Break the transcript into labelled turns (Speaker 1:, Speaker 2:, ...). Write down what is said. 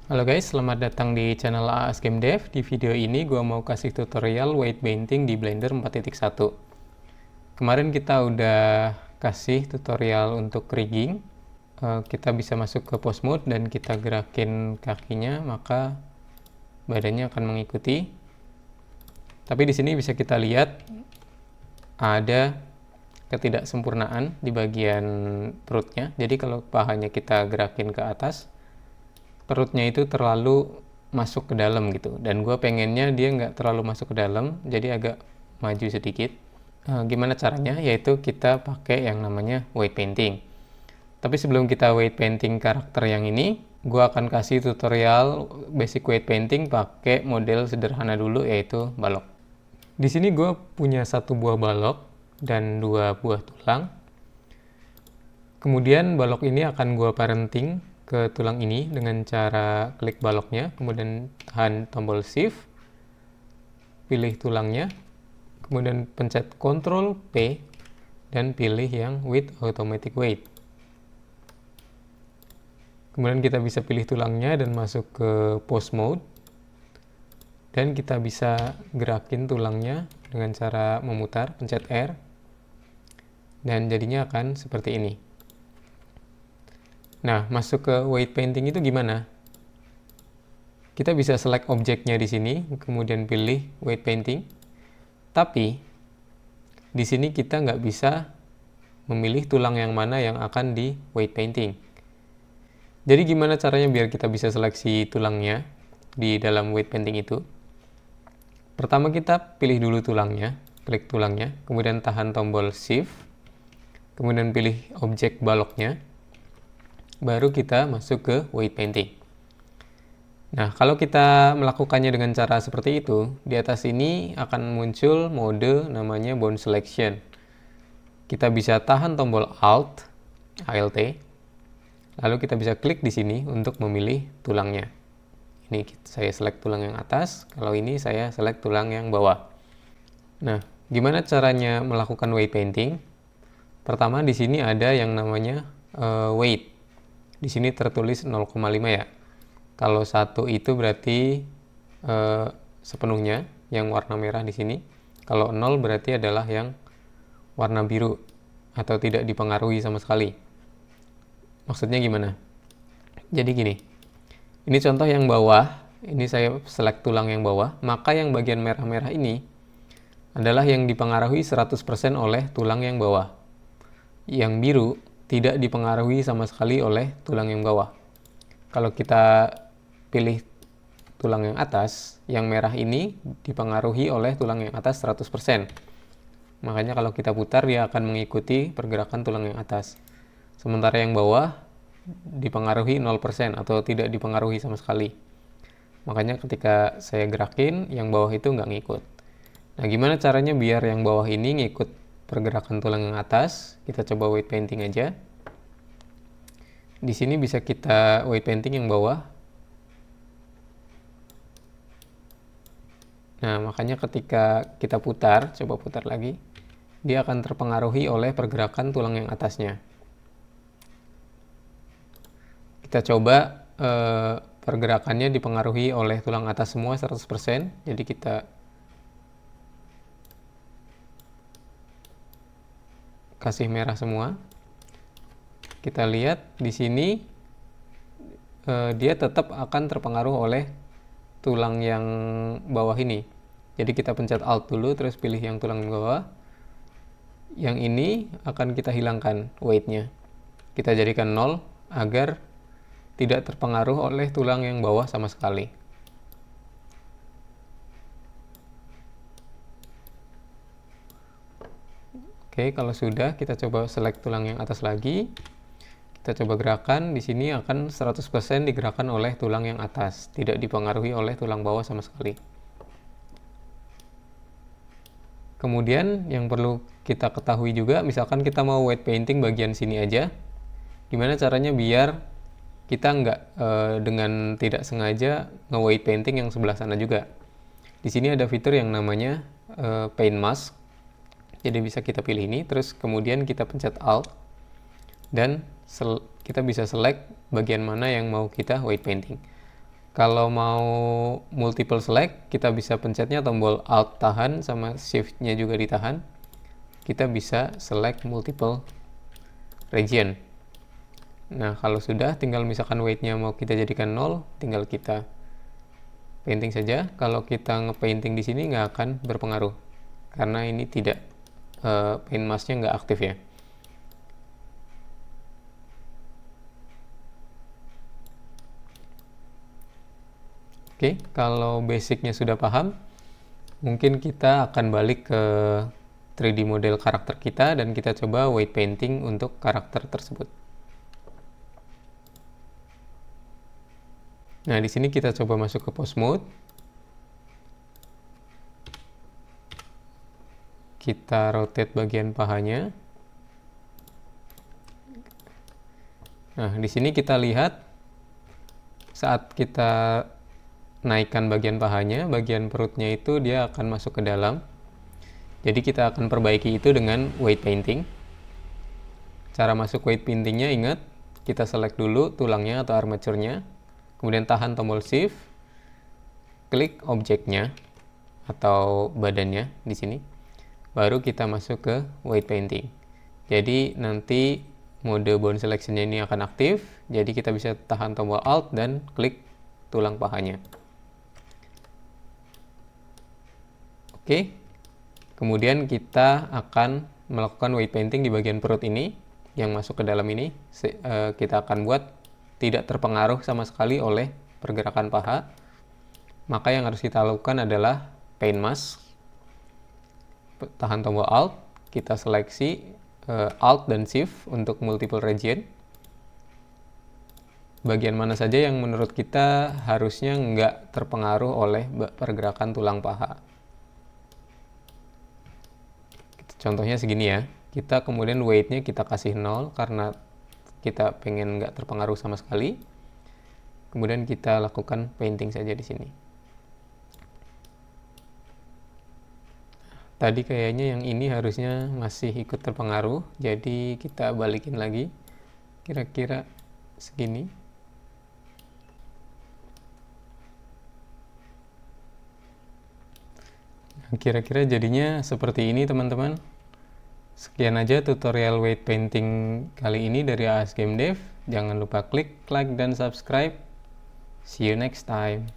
Speaker 1: Halo guys, selamat datang di channel AAS Game Dev. Di video ini gue mau kasih tutorial weight painting di Blender 4.1. Kemarin kita udah kasih tutorial untuk rigging. Kita bisa masuk ke pose mode dan kita gerakin kakinya, maka badannya akan mengikuti. Tapi di sini bisa kita lihat ada ketidaksempurnaan di bagian perutnya. Jadi kalau pahanya kita gerakin ke atas, perutnya itu terlalu masuk ke dalam gitu, dan gue pengennya dia nggak terlalu masuk ke dalam, jadi agak maju sedikit. Gimana caranya? Yaitu kita pakai yang namanya weight painting. Tapi sebelum kita weight painting karakter yang ini, gue akan kasih tutorial basic weight painting pakai model sederhana dulu, yaitu balok. Di sini gue punya satu buah balok dan dua buah tulang. Kemudian balok ini akan gue parenting ke tulang ini dengan cara klik baloknya, kemudian tahan tombol shift, pilih tulangnya, kemudian pencet Ctrl P dan pilih yang with automatic weight. Kemudian kita bisa pilih tulangnya dan masuk ke pose mode, dan kita bisa gerakin tulangnya dengan cara memutar, pencet R, dan jadinya akan seperti ini. Nah, masuk ke weight painting itu gimana? Kita bisa select objeknya di sini, kemudian pilih weight painting. Tapi di sini kita nggak bisa memilih tulang yang mana yang akan di weight painting. Jadi gimana caranya biar kita bisa seleksi tulangnya di dalam weight painting itu? Pertama kita pilih dulu tulangnya, klik tulangnya, kemudian tahan tombol shift, kemudian pilih objek baloknya. Baru kita masuk ke weight painting. Nah, kalau kita melakukannya dengan cara seperti itu, di atas ini akan muncul mode namanya bound selection. Kita bisa tahan tombol Alt, ALT, lalu kita bisa klik di sini untuk memilih tulangnya. Ini saya select tulang yang atas, kalau ini saya select tulang yang bawah. Nah, gimana caranya melakukan weight painting? Pertama di sini ada yang namanya weight. Di sini tertulis 0,5 ya. Kalau 1 itu berarti sepenuhnya yang warna merah di sini. Kalau 0 berarti adalah yang warna biru atau tidak dipengaruhi sama sekali. Maksudnya gimana? Jadi gini. Ini contoh yang bawah. Ini saya select tulang yang bawah. Maka yang bagian merah-merah ini adalah yang dipengaruhi 100% oleh tulang yang bawah. Yang biru tidak dipengaruhi sama sekali oleh tulang yang bawah. Kalau kita pilih tulang yang atas, yang merah ini dipengaruhi oleh tulang yang atas 100%. Makanya kalau kita putar, dia akan mengikuti pergerakan tulang yang atas. Sementara yang bawah dipengaruhi 0% atau tidak dipengaruhi sama sekali. Makanya ketika saya gerakin, yang bawah itu nggak ngikut. Nah, gimana caranya biar yang bawah ini ngikut pergerakan tulang yang atas? Kita coba weight painting aja. Di sini bisa kita weight painting yang bawah. Nah, makanya ketika kita putar, coba putar lagi, dia akan terpengaruhi oleh pergerakan tulang yang atasnya. Kita coba pergerakannya dipengaruhi oleh tulang atas semua 100%. Jadi kita kasih merah semua. Kita lihat di sini dia tetap akan terpengaruh oleh tulang yang bawah ini. Jadi kita pencet Alt dulu, terus pilih yang tulang bawah. Yang ini akan kita hilangkan weight-nya. Kita jadikan 0 agar tidak terpengaruh oleh tulang yang bawah sama sekali. Oke, kalau sudah, kita coba select tulang yang atas lagi. Kita coba gerakan, di sini akan 100% digerakkan oleh tulang yang atas, tidak dipengaruhi oleh tulang bawah sama sekali. Kemudian yang perlu kita ketahui juga, misalkan kita mau weight painting bagian sini aja, gimana caranya biar kita nggak dengan tidak sengaja nge-weight painting yang sebelah sana juga. Di sini ada fitur yang namanya paint mask. Jadi bisa kita pilih ini, terus kemudian kita pencet Alt, dan kita bisa select bagian mana yang mau kita weight painting. Kalau mau multiple select, kita bisa pencetnya tombol Alt tahan sama Shift-nya juga ditahan. Kita bisa select multiple region. Nah, kalau sudah, tinggal misalkan weight-nya mau kita jadikan 0, tinggal kita painting saja. Kalau kita nge-painting di sini nggak akan berpengaruh, karena ini tidak, paint mask-nya nggak aktif ya. Oke, kalau basicnya sudah paham, mungkin kita akan balik ke 3D model karakter kita dan kita coba weight painting untuk karakter tersebut. Nah, di sini kita coba masuk ke pose mode. Kita rotate bagian pahanya. Nah, di sini kita lihat saat kita naikkan bagian pahanya, bagian perutnya itu dia akan masuk ke dalam. Jadi kita akan perbaiki itu dengan weight painting. Cara masuk weight paintingnya, ingat, kita select dulu tulangnya atau armaturnya, kemudian tahan tombol shift, klik objeknya atau badannya di sini, baru kita masuk ke weight painting. Jadi nanti mode bone selection-nya ini akan aktif, jadi kita bisa tahan tombol alt dan klik tulang pahanya. Oke, kemudian kita akan melakukan weight painting di bagian perut ini, yang masuk ke dalam ini. Kita akan buat tidak terpengaruh sama sekali oleh pergerakan paha. Maka yang harus kita lakukan adalah paint mask. Tahan tombol alt, kita seleksi alt dan shift untuk multiple region. Bagian mana saja yang menurut kita harusnya nggak terpengaruh oleh pergerakan tulang paha. Contohnya segini ya, kita kemudian weight-nya kita kasih 0 karena kita pengen nggak terpengaruh sama sekali. Kemudian kita lakukan painting saja di sini. Tadi kayaknya yang ini harusnya masih ikut terpengaruh, jadi kita balikin lagi, kira-kira segini. Kira-kira jadinya seperti ini teman-teman. Sekian aja tutorial weight painting kali ini dari AS Game Dev. Jangan lupa klik like dan subscribe. See you next time.